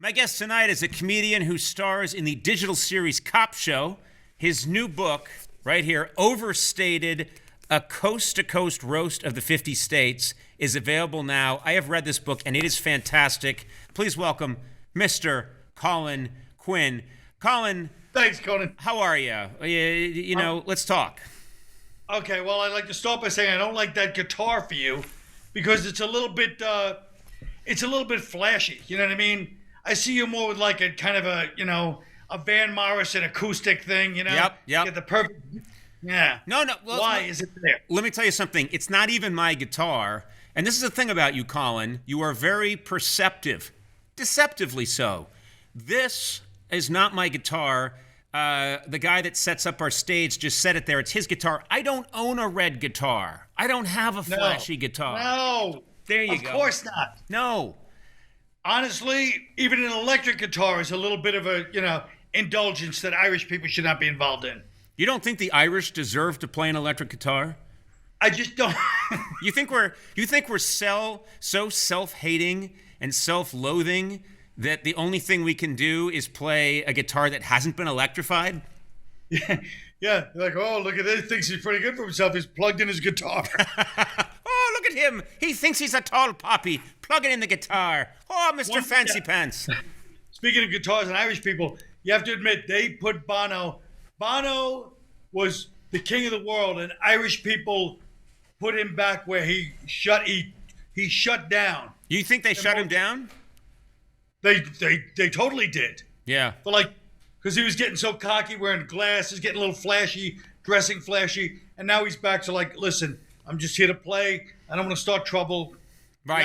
My guest tonight is a comedian who stars in the digital series Cop Show. His new book, right here, Overstated, A Coast-to-Coast Roast of the 50 States, is available now. I have read this book, and it is fantastic. Please welcome Mr. Colin Quinn. Colin. Thanks, Conan. How are you? Let's talk. Okay, well, I'd like to start by saying I don't like that guitar for you because it's a little bit flashy. You know what I mean? I see you more with like a kind of a Van Morrison acoustic thing, you know? Yep. Get the perfect, yeah. No. Well, why is it there? Let me tell you something. It's not even my guitar. And this is the thing about you, Colin. You are very perceptive, deceptively so. This is not my guitar. The guy that sets up our stage just said it there. It's his guitar. I don't own a red guitar. I don't have a flashy guitar. No. There you go. Of course not. No. Honestly, even an electric guitar is a little bit of a, indulgence that Irish people should not be involved in. You don't think the Irish deserve to play an electric guitar? I just don't. You think we're so self-hating and self-loathing that the only thing we can do is play a guitar that hasn't been electrified? Yeah. Like, oh, look at this. He thinks he's pretty good for himself. He's plugged in his guitar. Oh, look at him. He thinks he's a tall poppy. Plug it in the guitar. Oh, Mr. Fancy Pants. Speaking of guitars and Irish people, you have to admit, they put Bono. Bono was the king of the world, and Irish people put him back where he shut down. You think they shut him down? They totally did. Yeah. But because he was getting so cocky, wearing glasses, getting a little flashy, dressing flashy, and now he's back to listen, I'm just here to play. I don't want to start trouble. Right.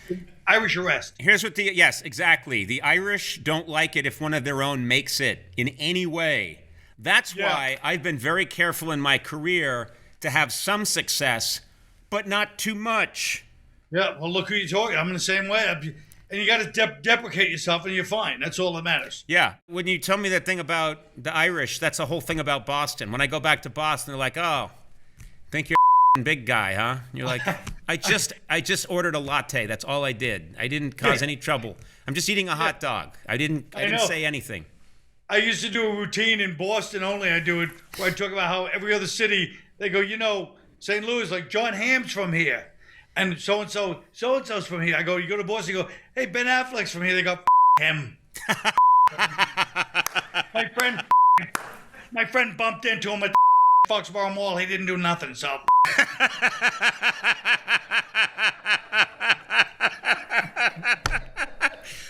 The Irish arrest. Here's what yes, exactly. The Irish don't like it if one of their own makes it in any way. That's why I've been very careful in my career to have some success, but not too much. Yeah, well, look who you're talking. I'm in the same way. And you got to deprecate yourself, and you're fine. That's all that matters. Yeah. When you tell me that thing about the Irish, that's a whole thing about Boston. When I go back to Boston, they're like, oh, think you're a big guy, huh? And you're like, I just ordered a latte. That's all I did. I didn't cause any trouble. I'm just eating a hot dog. I didn't say anything. I used to do a routine in Boston only. I do it where I talk about how every other city, they go, St. Louis, like John Hamm's from here. And so-and-so's from here. I go, you go to Boston, you go, hey, Ben Affleck's from here. They go, him. My friend bumped into him at Foxborough Mall. He didn't do nothing, so.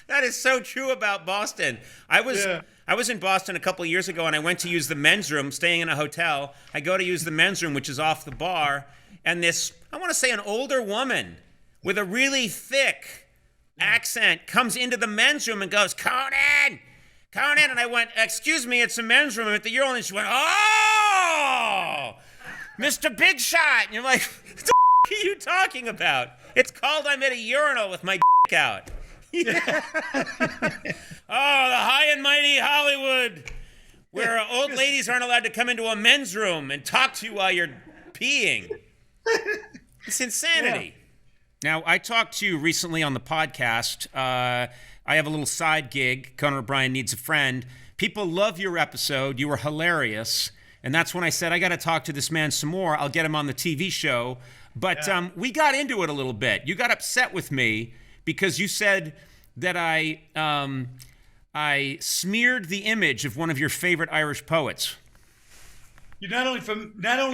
That is so true about Boston. I was in Boston a couple of years ago, and I went to use the men's room, staying in a hotel. I go to use the men's room, which is off the bar, and this, I want to say an older woman with a really thick accent comes into the men's room and goes, Conan! And I went, excuse me, it's a men's room. I'm at the urinal, and she went, oh! Mr. Big Shot! And you're like, what the are you talking about? It's called I'm at a urinal with my out. Yeah. Oh, the high and mighty Hollywood, where old ladies aren't allowed to come into a men's room and talk to you while you're peeing. It's insanity. Yeah. Now, I talked to you recently on the podcast. I have a little side gig, Conan O'Brien Needs a Friend. People love your episode. You were hilarious. And that's when I said, I got to talk to this man some more. I'll get him on the TV show. But we got into it a little bit. You got upset with me because you said that I smeared the image of one of your favorite Irish poets. Not only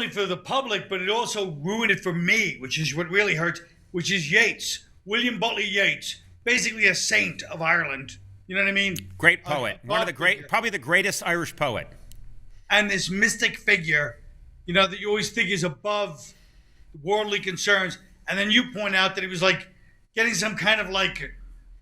for the public, but it also ruined it for me, which is what really hurts, which is Yeats. William Butler Yeats, basically a saint of Ireland. You know what I mean? Great poet. One of the great, probably the greatest Irish poet. And this mystic figure, that you always think is above worldly concerns. And then you point out that he was getting some kind of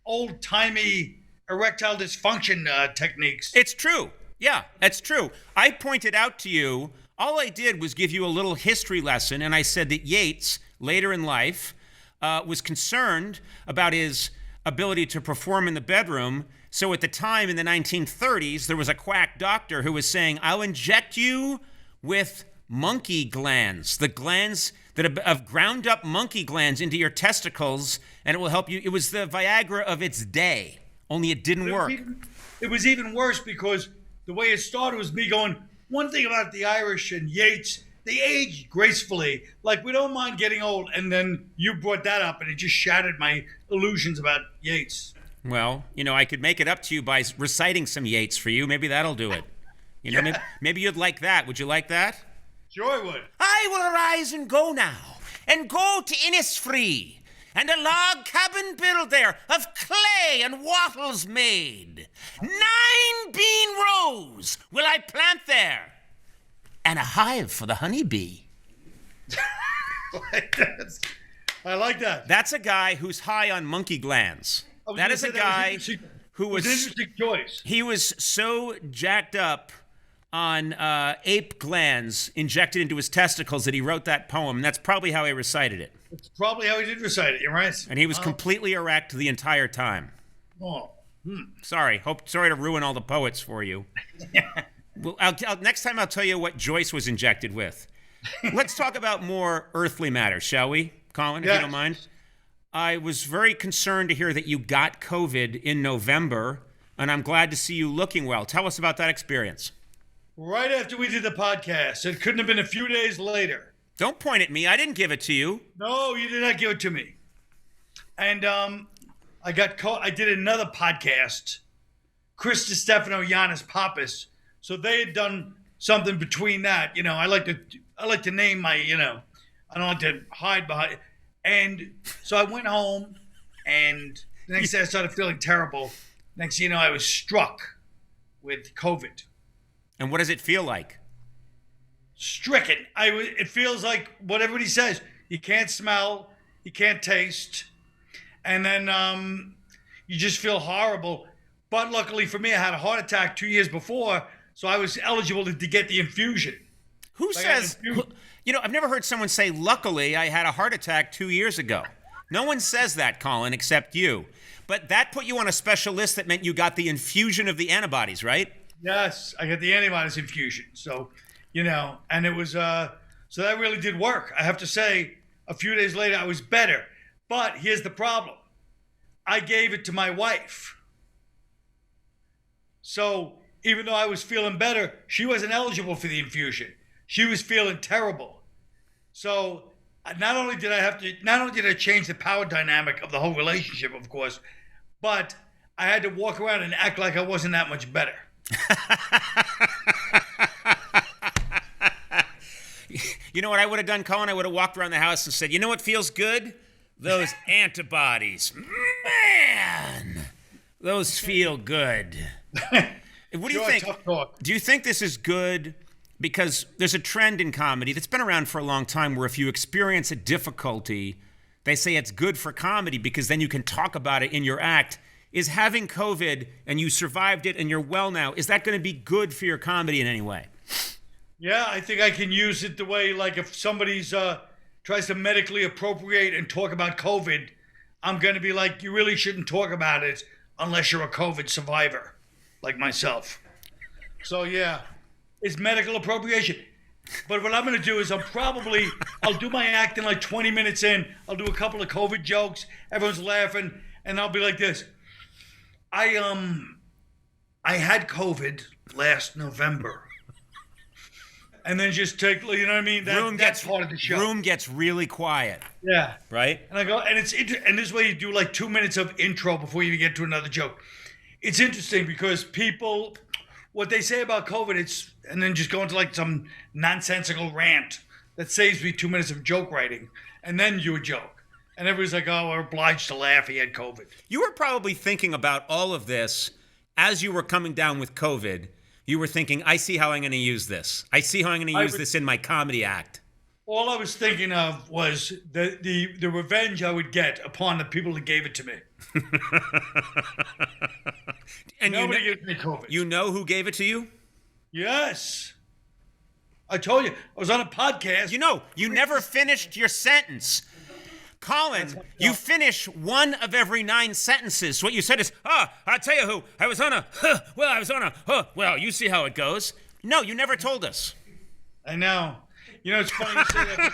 old-timey erectile dysfunction techniques. It's true. Yeah, that's true. I pointed out to you, all I did was give you a little history lesson, and I said that Yeats, later in life, was concerned about his ability to perform in the bedroom. So at the time in the 1930s, there was a quack doctor who was saying, I'll inject you with monkey glands, the glands that have ground up monkey glands into your testicles, and it will help you. It was the Viagra of its day. Only it didn't work. It was even worse because the way it started was me going, one thing about the Irish and Yeats, they age gracefully. Like, we don't mind getting old. And then you brought that up, and it just shattered my illusions about Yeats. Well, I could make it up to you by reciting some Yeats for you. Maybe that'll do it. Maybe you'd like that. Would you like that? Sure I would. I will arise and go now, and go to Innisfree, and a log cabin build there of clay and wattles made. 9 bean rows will I plant there, and a hive for the honeybee. I like that. That's a guy who's high on monkey glands. That is a guy who was... It's an interesting choice. He was so jacked up on ape glands injected into his testicles that he wrote that poem. And that's probably how he recited it. It's probably how he did recite it. You're right. And he was completely erect the entire time. Oh. Sorry to ruin all the poets for you. Well, next time I'll tell you what Joyce was injected with. Let's talk about more earthly matters, shall we, Colin, if you don't mind? I was very concerned to hear that you got COVID in November, and I'm glad to see you looking well. Tell us about that experience. Right after we did the podcast. It couldn't have been a few days later. Don't point at me. I didn't give it to you. No, you did not give it to me. And I did another podcast, Chris DiStefano, Giannis Pappas. So they had done something between that. I like to name my, I don't like to hide behind. And so I went home, and the next day I started feeling terrible. Next thing you know, I was struck with COVID. And what does it feel like? Stricken. It feels like what everybody says. You can't smell, you can't taste, and then you just feel horrible. But luckily for me, I had a heart attack 2 years before, so I was eligible to get the infusion. Who says... I've never heard someone say, luckily, I had a heart attack 2 years ago. No one says that, Colin, except you. But that put you on a special list that meant you got the infusion of the antibodies, right? Yes, I got the antibodies infusion. So, and it was, so that really did work. I have to say, a few days later, I was better. But here's the problem. I gave it to my wife. So even though I was feeling better, she wasn't eligible for the infusion. She was feeling terrible. So not only did I change the power dynamic of the whole relationship, of course, but I had to walk around and act like I wasn't that much better. You know what I would have done, Colin? I would have walked around the house and said, you know what feels good? Those antibodies. Man, those feel good. What do you think? Tough talk. Do you think this is good? Because there's a trend in comedy that's been around for a long time where if you experience a difficulty, they say it's good for comedy because then you can talk about it in your act. Is having COVID and you survived it and you're well now, is that going to be good for your comedy in any way? Yeah, I think I can use it the way, like if somebody's tries to medically appropriate and talk about COVID, I'm going to be like, you really shouldn't talk about it unless you're a COVID survivor, like myself. So yeah. It's medical appropriation. But what I'm going to do is I'll do my act in like 20 minutes in. I'll do a couple of COVID jokes. Everyone's laughing. And I'll be like this. I had COVID last November. And then just take, you know what I mean? That's part of the show. Room gets really quiet. Yeah. Right? And I go, and and this way you do like 2 minutes of intro before you even get to another joke. It's interesting because people... What they say about COVID, and then just go into like some nonsensical rant that saves me 2 minutes of joke writing, and then do a joke. And everybody's like, oh, we're obliged to laugh, he had COVID. You were probably thinking about all of this as you were coming down with COVID. You were thinking, I see how I'm going to use this. I see how I'm going to use this in my comedy act. All I was thinking of was the revenge I would get upon the people that gave it to me. And nobody gives me COVID. You know who gave it to you? Yes. I told you. I was on a podcast. You never finished your sentence. Colin, you finish one of every 9 sentences. So what you said is, I'll tell you who. I was on a, well, you see how it goes. No, you never told us. I know. It's funny you say that.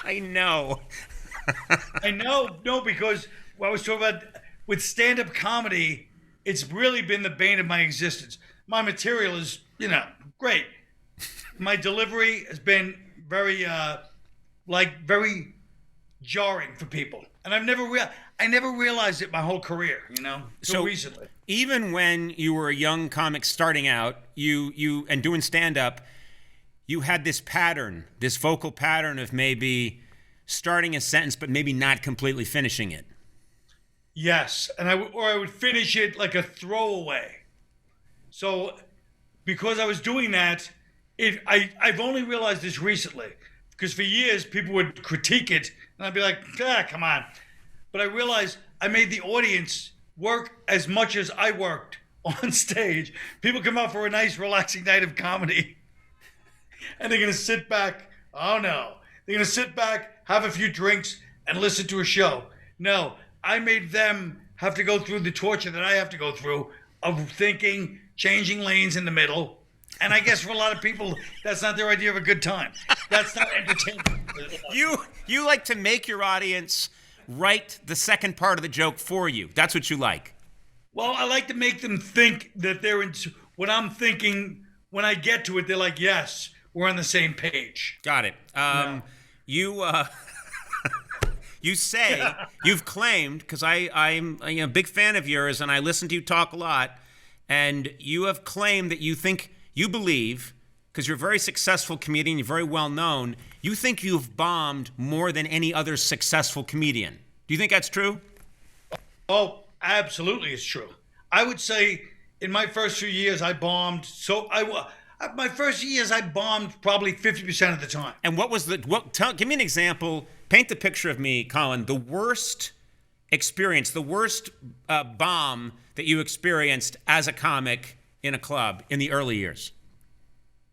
I know. I know. No, because I was talking about with stand-up comedy, it's really been the bane of my existence. My material is, great. My delivery has been very, very jarring for people. And I never realized it my whole career, so recently. Even when you were a young comic starting out, you and doing stand-up, you had this pattern, this vocal pattern of maybe starting a sentence but maybe not completely finishing it. Yes, and I would finish it like a throwaway. So because I was doing that, I've only realized this recently, because for years people would critique it, and I'd be like, come on. But I realized I made the audience work as much as I worked on stage. People come out for a nice, relaxing night of comedy, and they're going to sit back. Oh, no. They're going to sit back, have a few drinks, and listen to a show. No, I made them have to go through the torture that I have to go through of thinking, changing lanes in the middle. And I guess for a lot of people, that's not their idea of a good time. That's not entertainment. You like to make your audience write the second part of the joke for you. That's what you like. Well, I like to make them think that they're into what I'm thinking. When I get to it, they're like, yes, we're on the same page. Got it. You say, you've claimed, because I'm a big fan of yours and I listen to you talk a lot, and you have claimed that you believe, because you're a very successful comedian, you're very well known, you think you've bombed more than any other successful comedian. Do you think that's true? Oh, absolutely it's true. I would say in my first few years I bombed. My first years I bombed probably 50% of the time. And what was give me an example, paint the picture of me, Colin, the worst experience, the worst bomb that you experienced as a comic in a club in the early years.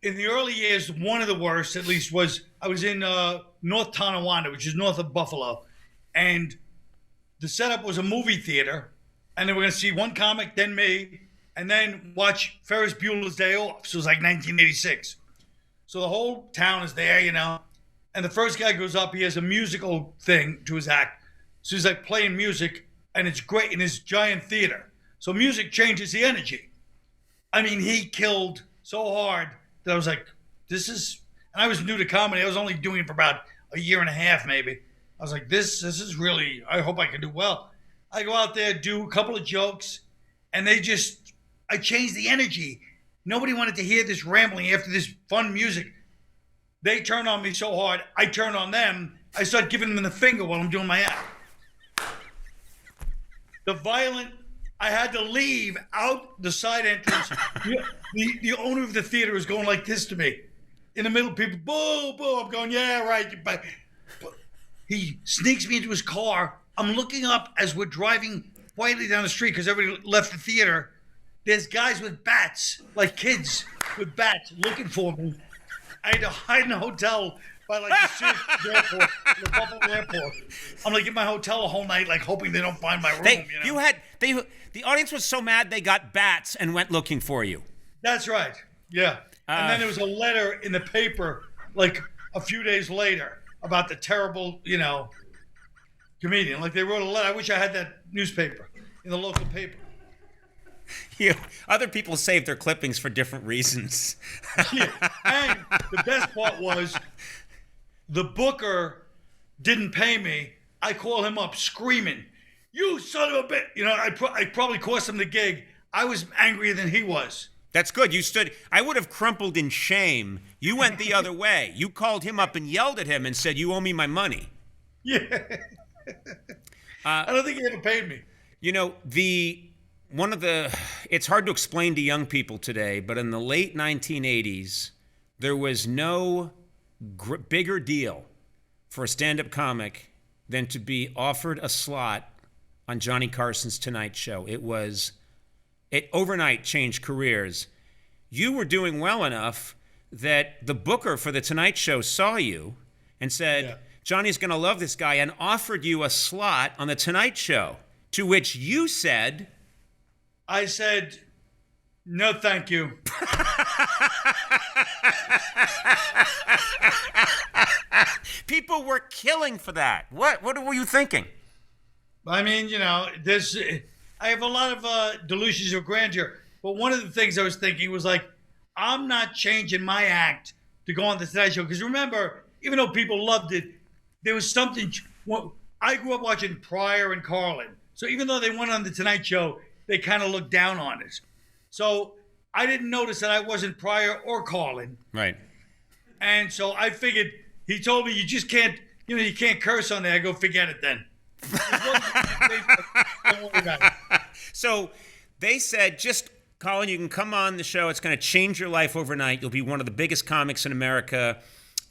In the early years, one of the worst, at least, was I was in North Tonawanda, which is north of Buffalo, and the setup was a movie theater, and they were going to see one comic, then me, and then watch Ferris Bueller's Day Off. So it was like 1986. So the whole town is there, and the first guy goes up, he has a musical thing to his act. So he's like playing music, and it's great in his giant theater. So music changes the energy. I mean, he killed so hard that I was like, and I was new to comedy. I was only doing it for about a year and a half, maybe. I was like, this is really, I hope I can do well. I go out there, do a couple of jokes, and I changed the energy. Nobody wanted to hear this rambling after this fun music. They turn on me so hard, I turn on them. I start giving them the finger while I'm doing my act. I had to leave out the side entrance. The owner of the theater is going like this to me. In the middle, people, boo, boo. I'm going, yeah, right. But he sneaks me into his car. I'm looking up as we're driving quietly down the street because everybody left the theater. There's guys with bats, like kids with bats, looking for me. I had to hide in a hotel by like the airport, the Buffalo airport. I'm like in my hotel the whole night, like hoping they don't find my room. The audience was so mad they got bats and went looking for you. That's right. Yeah. And then there was a letter in the paper, like a few days later, about the terrible, comedian. Like they wrote a letter. I wish I had that newspaper in the local paper. Other people saved their clippings for different reasons. Yeah. And the best part was the booker didn't pay me. I call him up screaming, "You son of a bitch!" I probably cost him the gig. I was angrier than he was. That's good. You stood. I would have crumpled in shame. You went the other way. You called him up and yelled at him and said, "You owe me my money." Yeah. I don't think he ever paid me. It's hard to explain to young people today, but in the late 1980s, there was no bigger deal for a stand-up comic than to be offered a slot on Johnny Carson's Tonight Show. It overnight changed careers. You were doing well enough that the booker for the Tonight Show saw you and said, Johnny's going to love this guy, and offered you a slot on the Tonight Show, to which you said... I said, no, thank you. People were killing for that. What were you thinking? I mean, there's. I have a lot of delusions of grandeur, but one of the things I was thinking was like, I'm not changing my act to go on the Tonight Show because remember, even though people loved it, there was something. I grew up watching Pryor and Carlin, so even though they went on the Tonight Show, they kind of looked down on us. So I didn't notice that I wasn't Pryor or Colin. Right. And so I figured, he told me, you just can't, you can't curse on there. I go, forget it then. Don't worry about it. So they said, just, Colin, you can come on the show. It's going to change your life overnight. You'll be one of the biggest comics in America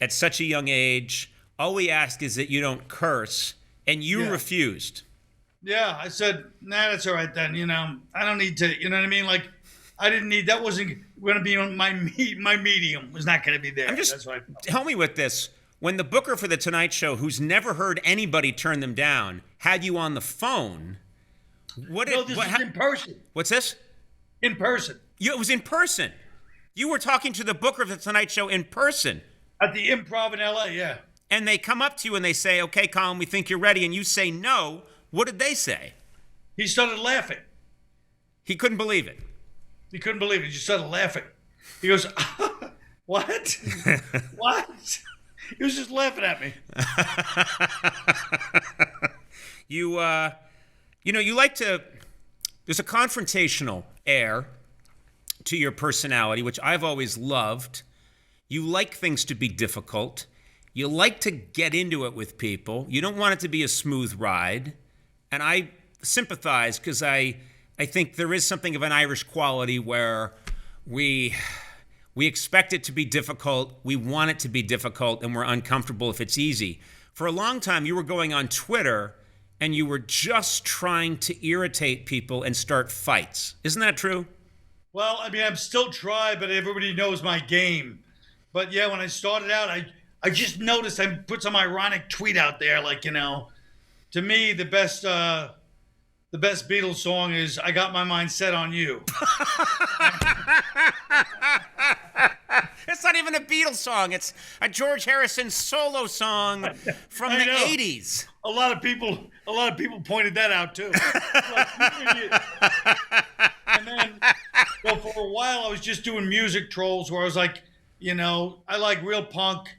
at such a young age. All we ask is that you don't curse. And you refused. Yeah, I said, nah, that's all right then. I don't need to, you know what I mean? Like, I didn't need, that wasn't going to be on my medium was not going to be there. That's why. Help me with this. When the booker for The Tonight Show, who's never heard anybody turn them down, had you on the phone, this was in person. What's this? In person. It was in person. You were talking to the booker of The Tonight Show in person. At the Improv in L.A., yeah. And they come up to you and they say, okay, Colin, we think you're ready. And you say no. What did they say? He started laughing. He couldn't believe it. He couldn't believe it. He just started laughing. He goes, what? What? He was just laughing at me. You like to, there's a confrontational air to your personality, which I've always loved. You like things to be difficult. You like to get into it with people. You don't want it to be a smooth ride. And I sympathize because I think there is something of an Irish quality where we expect it to be difficult, we want it to be difficult, and we're uncomfortable if it's easy. For a long time, you were going on Twitter and you were just trying to irritate people and start fights. Isn't that true? Well, I mean, I'm still trying, but everybody knows my game. But yeah, when I started out, I just noticed I put some ironic tweet out there, like, to me, the best Beatles song is "I Got My Mind Set on You." It's not even a Beatles song. It's a George Harrison solo song from the 80s. A lot of people pointed that out too. And then, well, for a while I was just doing music trolls where I was like, I like real punk.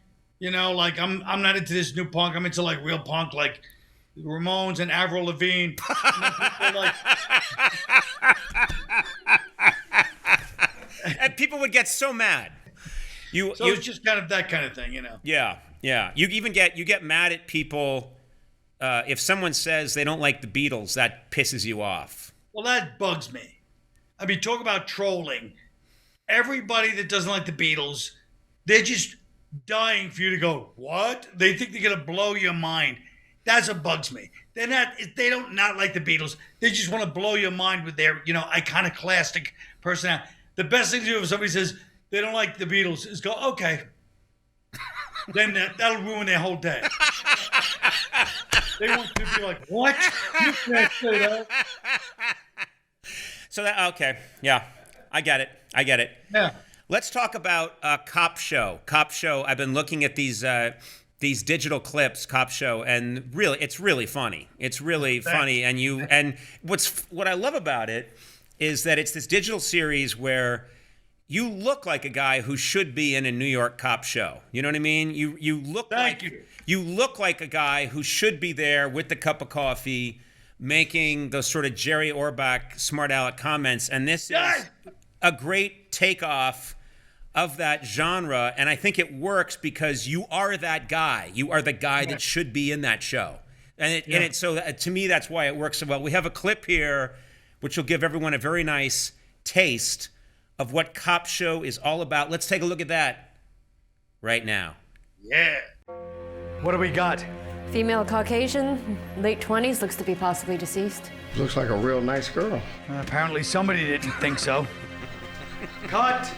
Like I'm not into this new punk. I'm into like real punk, like Ramones and Avril Lavigne. And people would get so mad. It's just kind of that kind of thing, Yeah. You get mad at people if someone says they don't like the Beatles. That pisses you off. Well, that bugs me. I mean, talk about trolling. Everybody that doesn't like the Beatles, they're just dying for you to go, what? They think they're gonna blow your mind. That's what bugs me. They don't not like the Beatles. They just want to blow your mind with their, iconoclastic personality. The best thing to do if somebody says they don't like the Beatles is go, okay. Then that'll ruin their whole day. They want you to be like, what? You can't say that. So okay. Yeah. I get it. Yeah. Let's talk about Cop Show. Cop Show. I've been looking at these digital clips, Cop Show, and really, it's really funny. It's really funny. And what I love about it is that it's this digital series where you look like a guy who should be in a New York cop show. You know what I mean? You look you look like a guy who should be there with the cup of coffee, making those sort of Jerry Orbach smart aleck comments. And this is a great takeoff of that genre, and I think it works because you are that guy. You are the guy that should be in that show, so to me that's why it works so well. We have a clip here, which will give everyone a very nice taste of what Cop Show is all about. Let's take a look at that right now. Yeah. What do we got? Female Caucasian, late 20s, looks to be possibly deceased. Looks like a real nice girl. Apparently somebody didn't think so. Cut.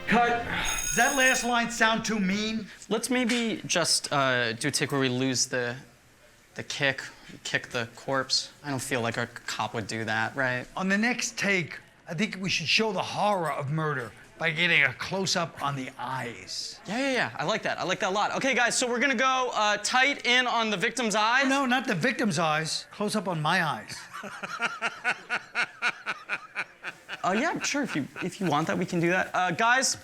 Does that last line sound too mean? Let's maybe just do a take where we lose the kick the corpse. I don't feel like a cop would do that, right? On the next take, I think we should show the horror of murder. by getting a close-up on the eyes. Yeah. I like that. I like that a lot. Okay, guys, so we're gonna go tight in on the victim's eyes. No, not the victim's eyes. Close up on my eyes. Yeah, sure. If you want that, we can do that. Guys.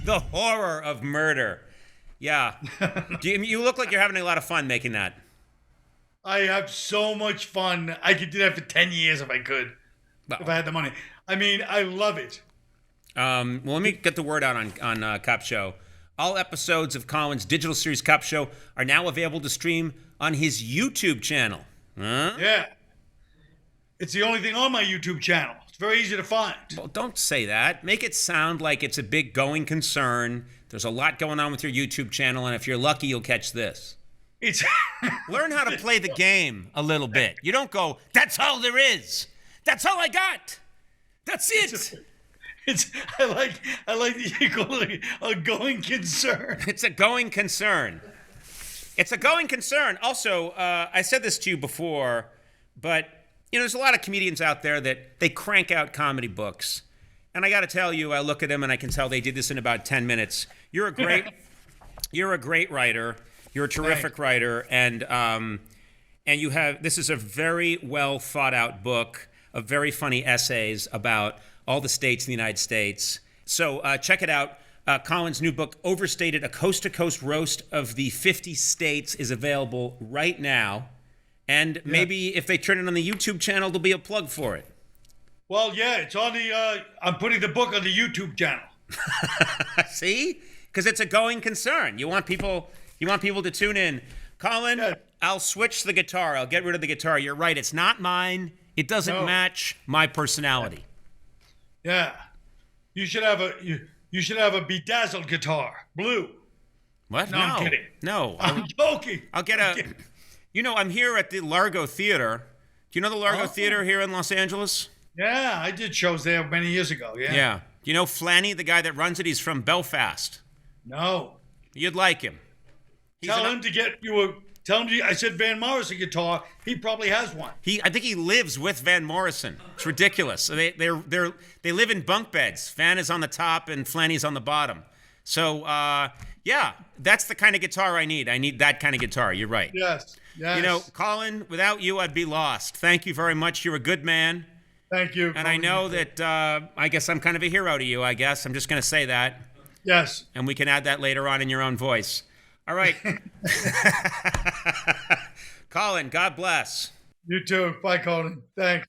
The horror of murder. Yeah. You look like you're having a lot of fun making that. I have so much fun. I could do that for 10 years if I could. Well, if I had the money. I mean, I love it. Well, let me get the word out on Cop Show. All episodes of Colin's digital series Cop Show are now available to stream on his YouTube channel. Huh? Yeah. It's the only thing on my YouTube channel. It's very easy to find. Well, don't say that. Make it sound like it's a big going concern. There's a lot going on with your YouTube channel, and if you're lucky, you'll catch this. It's Learn how to play the game a little bit. You don't go, that's all there is. That's all I got. That's it. I like that you call it a going concern. It's a going concern. It's a going concern. Also, I said this to you before, but there's a lot of comedians out there that they crank out comedy books. And I got to tell you, I look at them and I can tell they did this in about 10 minutes. You're a great writer. You're a terrific writer, and you have this is a very well thought out book of very funny essays about all the states in the United States. So check it out. Colin's new book, Overstated: A Coast to Coast Roast of the 50 States, is available right now. And maybe if they turn it on the YouTube channel, there'll be a plug for it. Well, yeah, it's on the. I'm putting the book on the YouTube channel. See, because it's a going concern. You want people to tune in. Colin, I'll switch the guitar. I'll get rid of the guitar. You're right. It's not mine. It doesn't match my personality. Yeah, you should have a bedazzled guitar, blue. What? No, I'm kidding. No, I'm joking. I'll get a. I'm here at the Largo Theater. Do you know the Largo Theater here in Los Angeles? Yeah, I did shows there many years ago. Yeah. Yeah. Do you know Flanny, the guy that runs it? He's from Belfast. No. You'd like him. Tell him to get you a. Tell him I said Van Morrison guitar. He probably has one. I think he lives with Van Morrison. It's ridiculous. They live in bunk beds. Van is on the top and Flanny's on the bottom. So that's the kind of guitar I need. I need that kind of guitar. You're right. Yes. Colin, without you, I'd be lost. Thank you very much. You're a good man. Thank you. And I know that I guess I'm kind of a hero to you. I guess I'm just going to say that. Yes. And we can add that later on in your own voice. All right. Colin, God bless. You too. Bye, Colin. Thanks.